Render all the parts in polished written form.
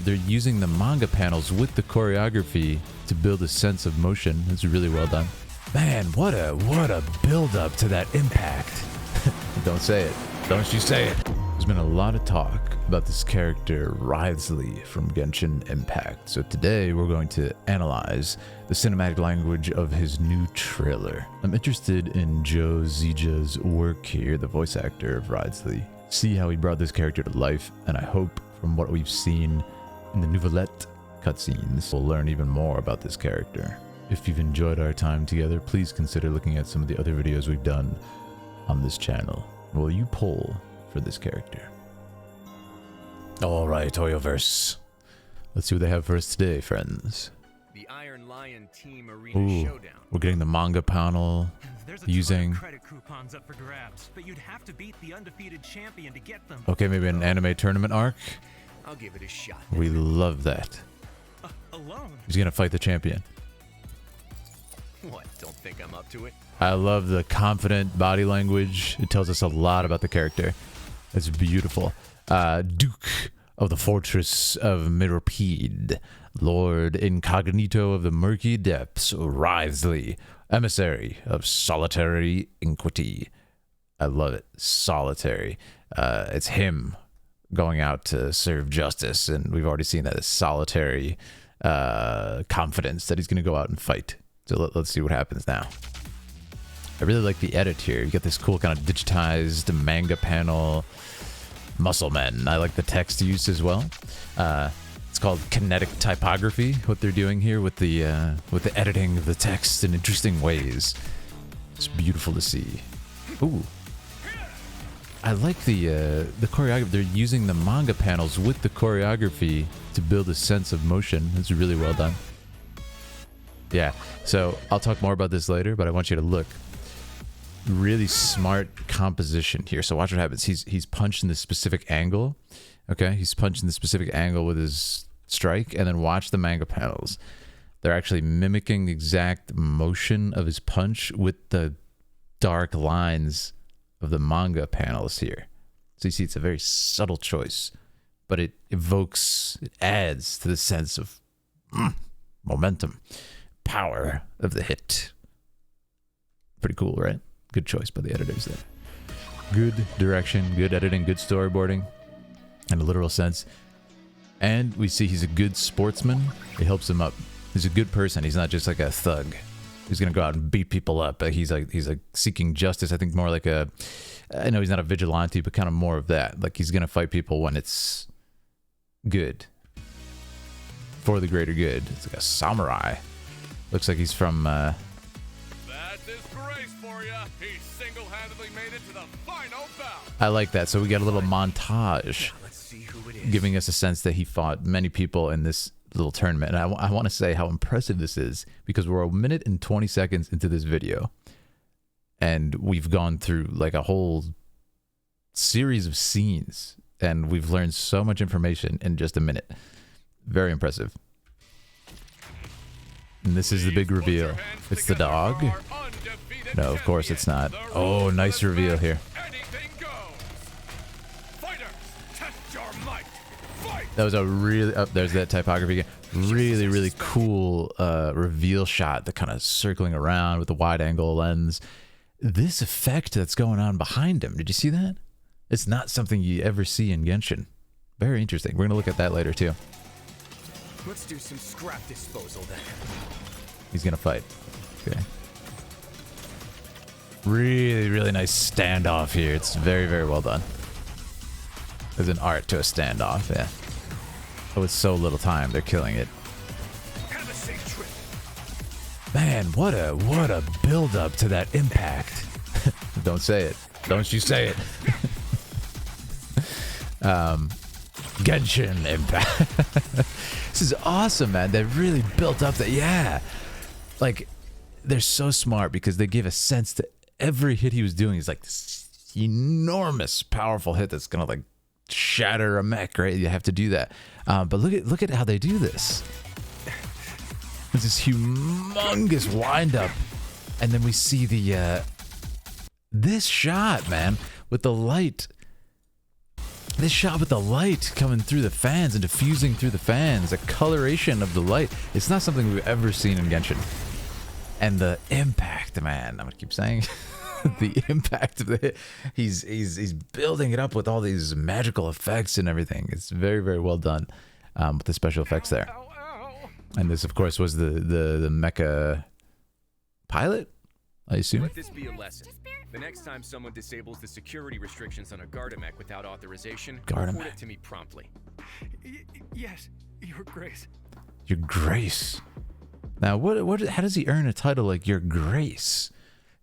They're using the manga panels with the choreography to build a sense of motion. It's really well done. Man, what a build up to that impact. Don't say it. Don't you say it. There's been a lot of talk about this character Wriothesley from Genshin Impact. So today we're going to analyze the cinematic language of his new trailer. I'm interested in Joe Zija's work here, the voice actor of Wriothesley. See how he brought this character to life, and I hope from what we've seen in the Nouvellette cutscenes, we'll learn even more about this character. If you've enjoyed our time together, please consider looking at some of the other videos we've done on this channel. Will you pull for this character? Alright, Oyoverse. Let's see what they have for us today, friends. The Iron Lion Team Arena Showdown. We're getting the manga panel. There's a using ton of credit coupons up for grabs, but you'd have to beat the undefeated champion to get them. Okay, maybe an anime tournament arc. I'll give it a shot. We love that. Alone? He's gonna fight the champion. What? Don't think I'm up to it? I love the confident body language. It tells us a lot about the character. It's beautiful. Duke of the Fortress of Mirapede, Lord Incognito of the Murky Depths, Wriothesley, Emissary of Solitary Iniquity. I love it. Solitary. It's him going out to serve justice, and we've already seen that solitary confidence that he's going to go out and fight. So let's see what happens now. I really like the edit here. You get this cool kind of digitized manga panel. Muscle men. I like the text use as well. It's called kinetic typography. What they're doing here with the editing of the text in interesting ways. It's beautiful to see. Ooh. I like the choreography. They're using the manga panels with the choreography to build a sense of motion. It's really well done. Yeah. So I'll talk more about this later, but I want you to look. Really smart composition here. So watch what happens. He's punched in this specific angle. Okay, he's punched in the specific angle with his strike, and then watch the manga panels. They're actually mimicking the exact motion of his punch with the dark lines of the manga panels here. So you see, it's a very subtle choice, but it evokes, it adds to the sense of momentum, power of the hit. Pretty cool, right? Good choice by the editors there. Good direction, good editing, good storyboarding in a literal sense. And we see he's a good sportsman. It helps him up. He's a good person. He's not just like a thug who's gonna go out and beat people up. He's like seeking justice. I think more like a, I know he's not a vigilante, but kind of more of that. Like he's gonna fight people when it's good. For the greater good. It's like a samurai. Looks like he's from He single-handedly made it to the final bout. I like that. So we get a little montage Let's see who it is. giving us a sense that he fought many people in this little tournament. And I want to say how impressive this is because we're 1 minute and 20 seconds into this video. And we've gone through like a whole series of scenes. And we've learned so much information in just a minute. Very impressive. And this is the big reveal. It's the dog. No, of course it's not. Oh, nice reveal here. That was a really, there's that typography again. Really, really cool reveal shot. The kind of circling around with the wide angle lens. This effect that's going on behind him. Did you see that? It's not something you ever see in Genshin. Very interesting. We're going to look at that later too. Let's do some scrap disposal then. He's going to fight. Okay. Really, really nice standoff here. It's very, very well done. There's an art to a standoff, yeah. Oh, it's so little time. They're killing it. Have a safe trip. Man, what a build up to that impact. Don't say it. Don't you say it. Genshin Impact. This is awesome, man. They really built up that. Yeah. Like, they're so smart because they give a sense to every hit he was doing. He's like this enormous, powerful hit that's gonna like shatter a mech, right? You have to do that. But look at how they do this. It's this humongous wind up, and then we see the this shot, man, with the light This shot with the light coming through the fans and diffusing through the fans, the coloration of the light. It's not something we've ever seen in Genshin. And the impact, man. I'm gonna keep saying the impact of the hit. He's building it up with all these magical effects and everything. It's very, very well done with the special effects there. And this, of course, was the mecha pilot, I assume. Let this be a lesson. The next time someone disables the security restrictions on a Gardamek without authorization, report it to me promptly. Yes, Your Grace. Your Grace. Now, how does he earn a title like Your Grace?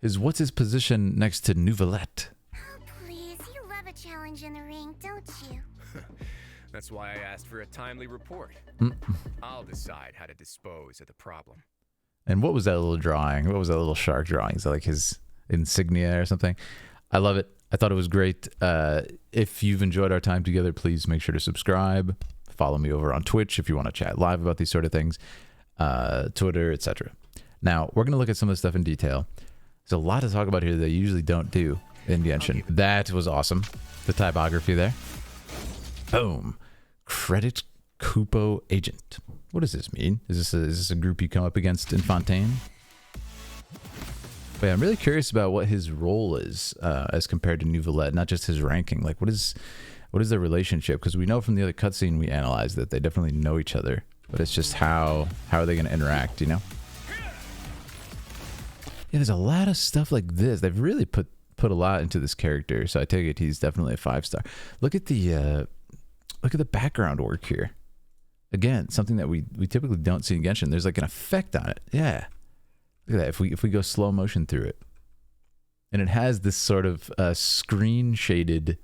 What's his position next to Nouvellette? Oh, please, you love a challenge in the ring, don't you? That's why I asked for a timely report. I'll decide how to dispose of the problem. And what was that little drawing? What was that little shark drawing? Is that like his insignia or something? I love it. I thought it was great. If you've enjoyed our time together, please make sure to subscribe. Follow me over on Twitch if you want to chat live about these sort of things. Twitter, etc. Now, we're going to look at some of the stuff in detail. There's a lot to talk about here that you usually don't do in Genshin. That was awesome. The typography there. Boom. Credit Kupo Agent. What does this mean? Is this a group you come up against in Fontaine? But yeah, I'm really curious about what his role is as compared to Nouvellette, not just his ranking. Like, what is their relationship? Because we know from the other cutscene we analyzed that they definitely know each other, but it's just how are they going to interact, you know? Yeah, there's a lot of stuff like this. They've really put a lot into this character, so I take it he's definitely a 5-star. Look at the background work here. Again, something that we typically don't see in Genshin. There's like an effect on it. Yeah. Look at that. If we go slow motion through it. And it has this sort of screen shaded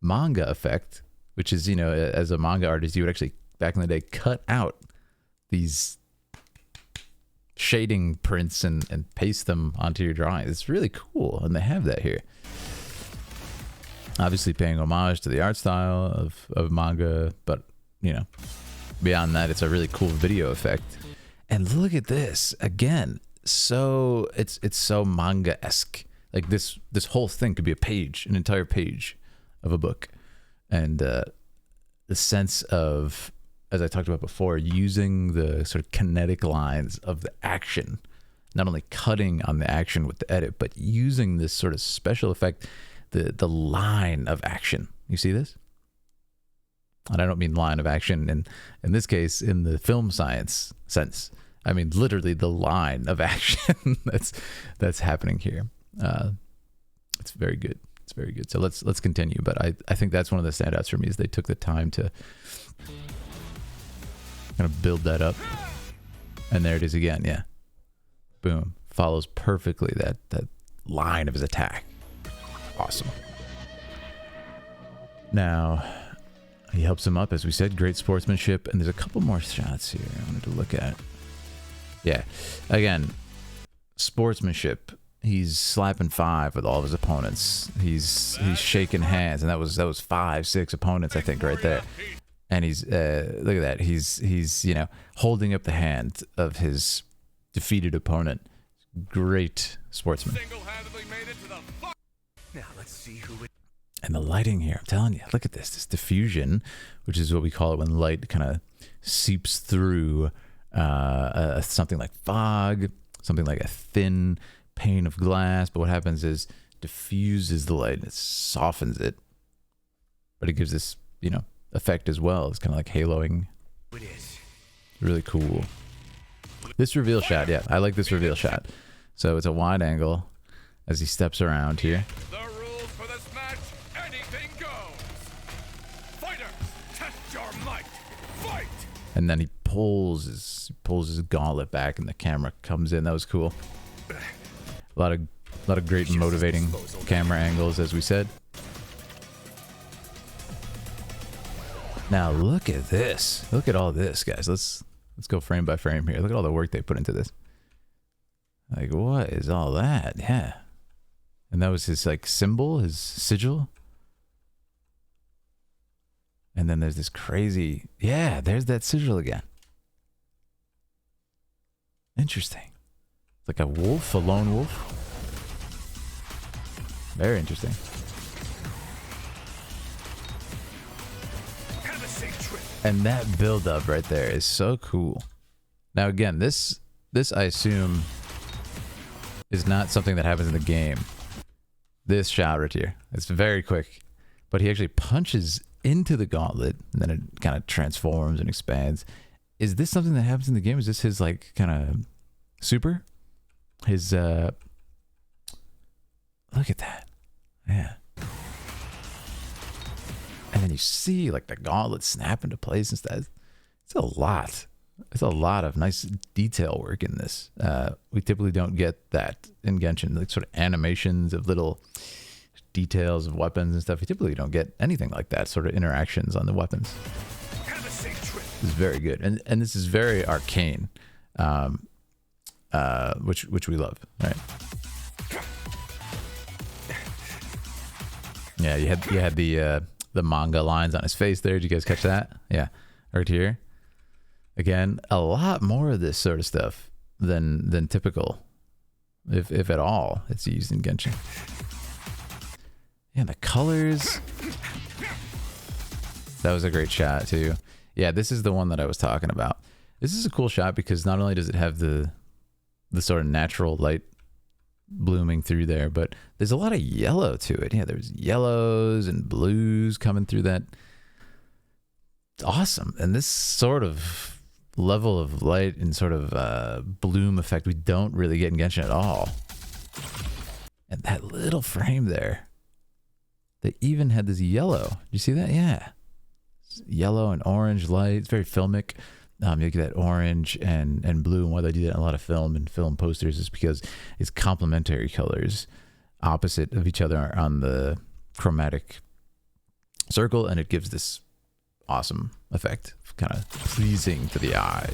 manga effect, which is, you know, as a manga artist, you would actually, back in the day, cut out these shading prints and paste them onto your drawing. It's really cool, and they have that here. Obviously paying homage to the art style of manga, but, you know, beyond that, it's a really cool video effect. And look at this again. So it's so manga-esque. Like this whole thing could be a page, an entire page of a book. And the sense of, as I talked about before, using the sort of kinetic lines of the action, not only cutting on the action with the edit, but using this sort of special effect, the line of action. You see this? And I don't mean line of action in this case in the film science sense. I mean literally the line of action that's happening here. It's very good. It's very good. So let's continue. But I think that's one of the standouts for me is they took the time to kind of build that up. And there it is again. Yeah. Boom. Follows perfectly that line of his attack. Awesome. Now, he helps him up, as we said. Great sportsmanship. And there's a couple more shots here I wanted to look at. Yeah. Again, sportsmanship. He's slapping 5 with all of his opponents. He's shaking hands, and that was 5, 6 opponents, I think, right there. And he's look at that. He's you know, holding up the hand of his defeated opponent. Great sportsman. Now let's see who it. And the lighting here, I'm telling you, look at this diffusion, which is what we call it when light kind of seeps through something like fog, something like a thin pane of glass. But what happens is diffuses the light and it softens it, but it gives this, you know, effect as well. It's kind of like haloing. It is. Really cool. This reveal shot, yeah, I like this reveal shot. So it's a wide angle as he steps around here. The rules for this match, anything goes. Fighter, test your might. Fight! And then he pulls his gauntlet back and the camera comes in. That was cool. A lot of great motivating camera angles, as we said. Now look at this. Look at all this, guys. Let's go frame by frame here. Look at all the work they put into this. Like, what is all that? Yeah. And that was his like symbol, his sigil. And then there's this crazy, yeah, there's that sigil again. Interesting. It's like a wolf, a lone wolf. Very interesting. And that build up right there is so cool. Now again, this I assume is not something that happens in the game. This shot right here, it's very quick, but he actually punches into the gauntlet and then it kind of transforms and expands. Is this something that happens in the game? Is this his like kind of super? His look at that. Yeah. And then you see like the gauntlet snap into place and stuff. It's a lot. It's a lot of nice detail work in this. We typically don't get that in Genshin, like sort of animations of little details of weapons and stuff. We typically don't get anything like that, sort of interactions on the weapons. This is very good. And this is very arcane, which we love, right? Yeah, you had the manga lines on his face there. Did you guys catch that? Yeah, right here. Again, a lot more of this sort of stuff than typical, if at all, it's used in Genshin. Yeah, the colors. That was a great shot too. Yeah, this is the one that I was talking about. This is a cool shot because not only does it have the sort of natural light blooming through there, but there's a lot of yellow to it. Yeah, there's yellows and blues coming through that. It's awesome. And this sort of level of light and sort of bloom effect we don't really get in Genshin at all. And that little frame there, they even had this yellow. You see that? Yeah. It's yellow and orange light. It's very filmic. You get that orange and blue, and why they do that in a lot of film and film posters is because it's complementary colors opposite of each other on the chromatic circle, and it gives this awesome effect, kind of pleasing to the eye.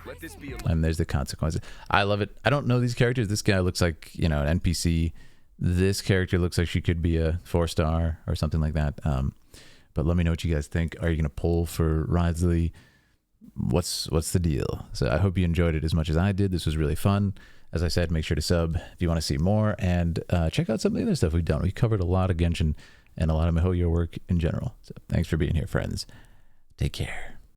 Let this be And there's the consequences. I love it. I don't know these characters. This guy looks like, you know, an NPC. This character looks like she could be a 4-star or something like that. But let me know what you guys think. Are you gonna pull for Wriothesley? What's the deal? So I hope you enjoyed it as much as I did. This was really fun. As I said, make sure to sub if you want to see more, and check out some of the other stuff we've done. We covered a lot of Genshin and a lot of MiHoYo work in general. So thanks for being here, friends. Take care.